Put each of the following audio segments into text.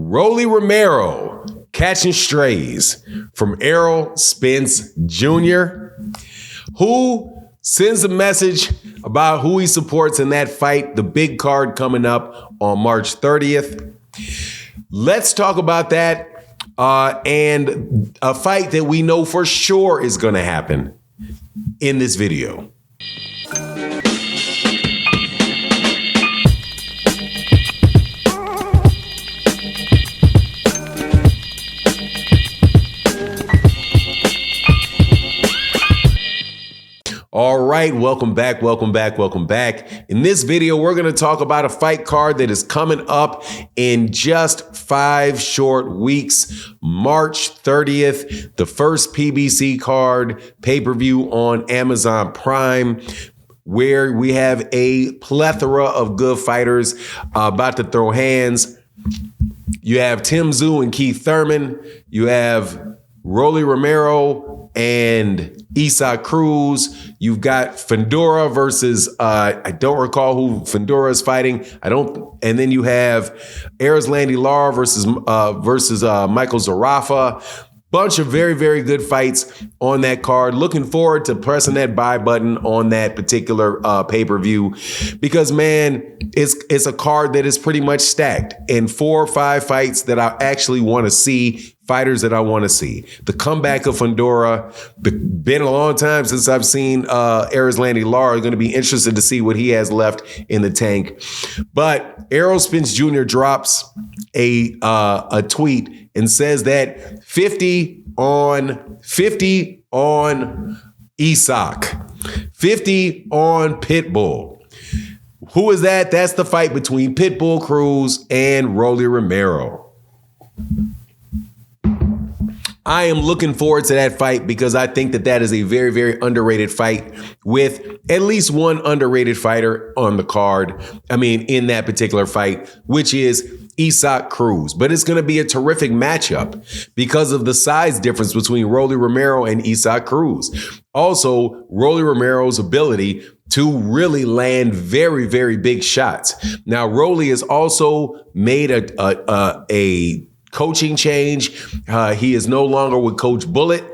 Rolly Romero catching strays from Errol Spence Jr., who sends a message about who he supports in that fight, the big card coming up on March 30th. Let's talk about that and a fight that we know for sure is going to happen in this video. All right, welcome back. In this video, we're going to talk about a fight card that is coming up in just 5 short weeks. March 30th, the first PBC card pay-per-view on Amazon Prime, where we have a plethora of good fighters about to throw hands. You have Tim Tszyu and Keith Thurman. You have Rolly Romero and Isaac Cruz. You've got Fundora versus I don't recall who Fundora is fighting. And then you have Erislandy Lara versus Michael Zarafa. Bunch of very, very good fights on that card. Looking forward to pressing that buy button on that particular pay-per-view because, man, it's a card that is pretty much stacked and 4 or 5 fights that I actually want to see. Fighters that I want to see. The comeback of Fundora. Been a long time since I've seen Erislandy Lara. Going to be interested to see what he has left in the tank. But Errol Spence Jr. drops a tweet and says that 50 on Isaac, 50 on Pitbull. Who is that? That's the fight between Pitbull Cruz and Rolly Romero. I am looking forward to that fight because I think that is a very, very underrated fight with at least one underrated fighter on the card. I mean, in that particular fight, which is Isaac Cruz. But it's going to be a terrific matchup because of the size difference between Rolly Romero and Isaac Cruz. Also, Rolly Romero's ability to really land very, very big shots. Now, Rolly has also made a coaching change. He is no longer with Coach Bullet.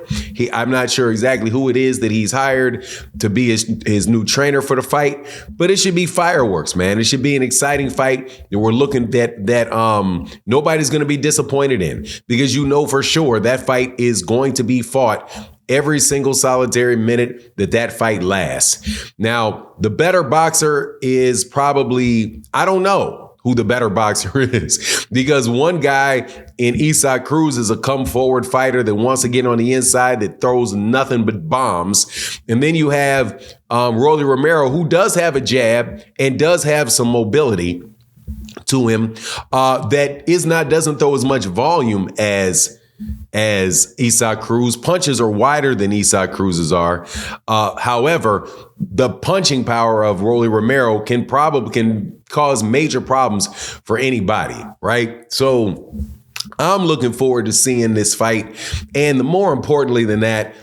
I'm not sure exactly who it is that he's hired to be his new trainer for the fight, but it should be fireworks, man. It should be an exciting fight that we're looking that nobody's going to be disappointed in because you know for sure that fight is going to be fought every single solitary minute that fight lasts. Now, the better boxer is probably, I don't know who the better boxer is because one guy in Isaac Cruz is a come forward fighter that wants to get on the inside that throws nothing but bombs. And then you have Rolly Romero, who does have a jab and does have some mobility to him that doesn't throw as much volume as Isaac Cruz. Punches are wider than Isaac Cruz's are. However, the punching power of Rolly Romero can cause major problems for anybody, right? So I'm looking forward to seeing this fight. And more importantly than that,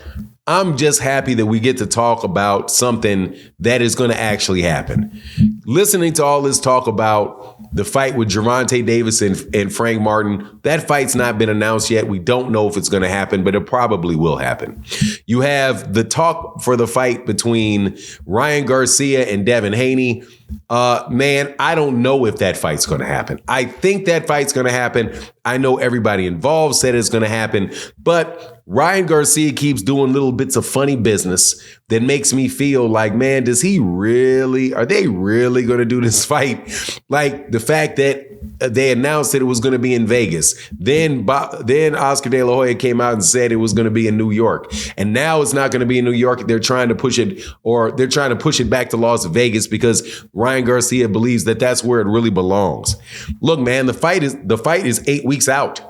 I'm just happy that we get to talk about something that is going to actually happen. Listening to all this talk about the fight with Gervonta Davis and Frank Martin, that fight's not been announced yet. We don't know if it's going to happen, but it probably will happen. You have the talk for the fight between Ryan Garcia and Devin Haney. Man, I don't know if that fight's going to happen. I think that fight's going to happen. I know everybody involved said it's going to happen, but Ryan Garcia keeps doing little bits of funny business that makes me feel like, man, are they really going to do this fight? Like the fact that they announced that it was going to be in Vegas. Then Oscar De La Hoya came out and said it was going to be in New York. And now it's not going to be in New York. They're trying to push it back to Las Vegas because Ryan Garcia believes that that's where it really belongs. Look, man, the fight is 8 weeks out.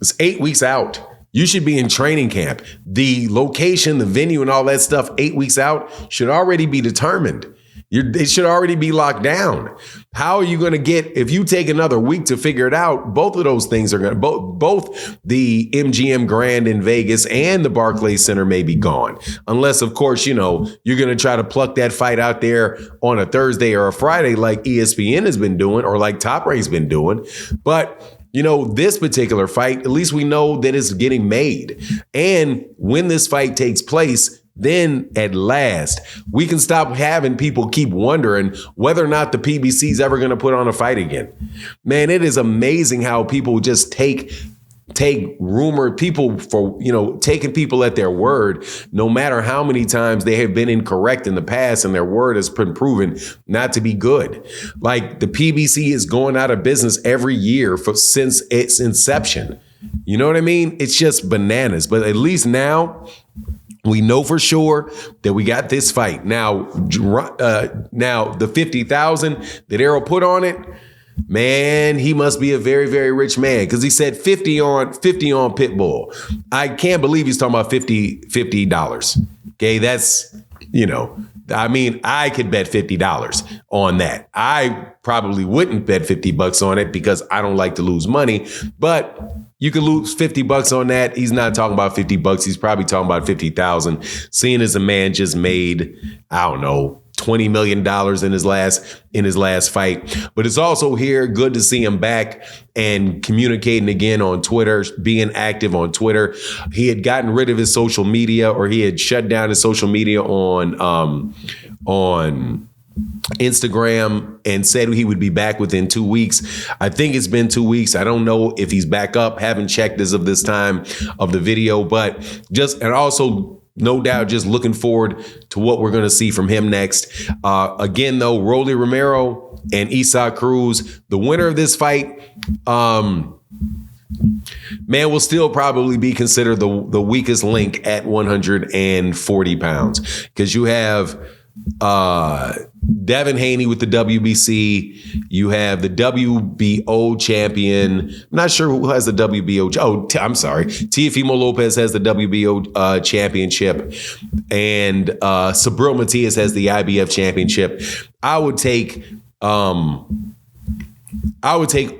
It's 8 weeks out. You should be in training camp. The location, the venue, and all that stuff 8 weeks out should already be determined. It should already be locked down. How are you going to if you take another week to figure it out, both of those things are going to, both the MGM Grand in Vegas and the Barclays Center may be gone. Unless, of course, you're going to try to pluck that fight out there on a Thursday or a Friday like ESPN has been doing or like Top Rank's been doing. But this particular fight, at least we know that it's getting made. And when this fight takes place, then at last, we can stop having people keep wondering whether or not the PBC is ever going to put on a fight again. Man, it is amazing how people just take rumored people for, taking people at their word, no matter how many times they have been incorrect in the past and their word has been proven not to be good. Like the PBC is going out of business every year since its inception. You know what I mean? It's just bananas. But at least now we know for sure that we got this fight. Now the 50,000 that Errol put on it, man, he must be a very, very rich man, because he said 50 on Pitbull. I can't believe he's talking about $50. Okay, that's, I could bet $50 on that. I probably wouldn't bet $50 on it because I don't like to lose money, but you could lose $50 on that. He's not talking about $50. He's probably talking about 50,000. Seeing as a man just made, I don't know, $20 million in his last fight. But it's also here good to see him back and communicating again on Twitter, being active on Twitter. He had gotten rid of his social media, or he had shut down his social media on Instagram, and said he would be back within 2 weeks. I think it's been 2 weeks. I don't know if he's back up. Haven't checked as of this time of the video, but also no doubt just looking forward to what we're going to see from him next. Again, though, Rolly Romero and Isaac Cruz, the winner of this fight, man, will still probably be considered the weakest link at 140 pounds, because you have Devin Haney with the WBC. You have the WBO champion. I'm not sure who has the WBO. I'm sorry. Teofimo Lopez has the WBO championship, and Subriel Matias has the IBF championship. I would take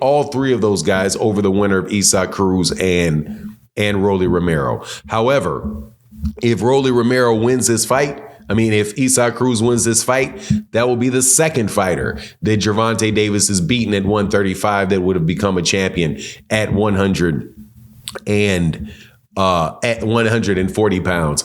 all three of those guys over the winner of Isaac Cruz and Rolly Romero. However, if Rolly Romero wins this fight, if Isaac Cruz wins this fight, that will be the second fighter that Gervonta Davis has beaten at 135 that would have become a champion at 140 pounds.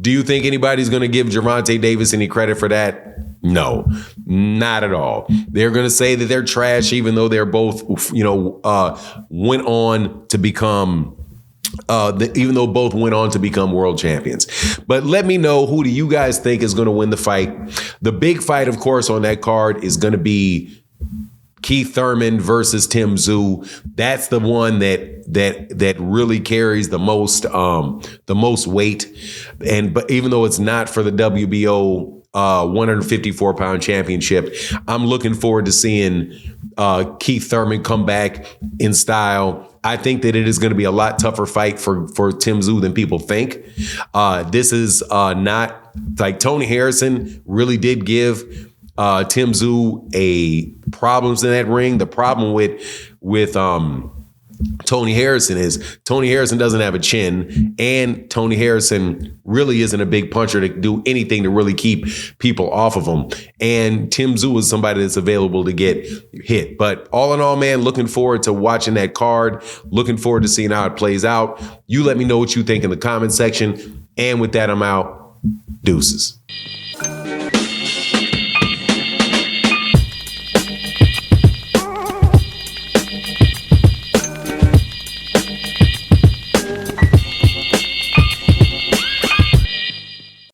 Do you think anybody's going to give Gervonta Davis any credit for that? No, not at all. They're going to say that they're trash, even though they're both, went on to become even though both went on to become world champions. But let me know, who do you guys think is going to win the fight? The big fight, of course, on that card is going to be Keith Thurman versus Tim Tszyu. That's the one that really carries the most weight. But even though it's not for the WBO 154-pound championship, I'm looking forward to seeing Keith Thurman come back in style. I think that it is going to be a lot tougher fight for Tim Tszyu than people think. This is not like Tony Harrison really did give Tim Tszyu a problems in that ring. The problem with Tony Harrison is Tony Harrison doesn't have a chin, and Tony Harrison really isn't a big puncher to do anything to really keep people off of him. And Tim Tszyu is somebody that's available to get hit. But all in all, man, looking forward to watching that card. Looking forward to seeing how it plays out. You let me know what you think in the comment section. And with that, I'm out. Deuces.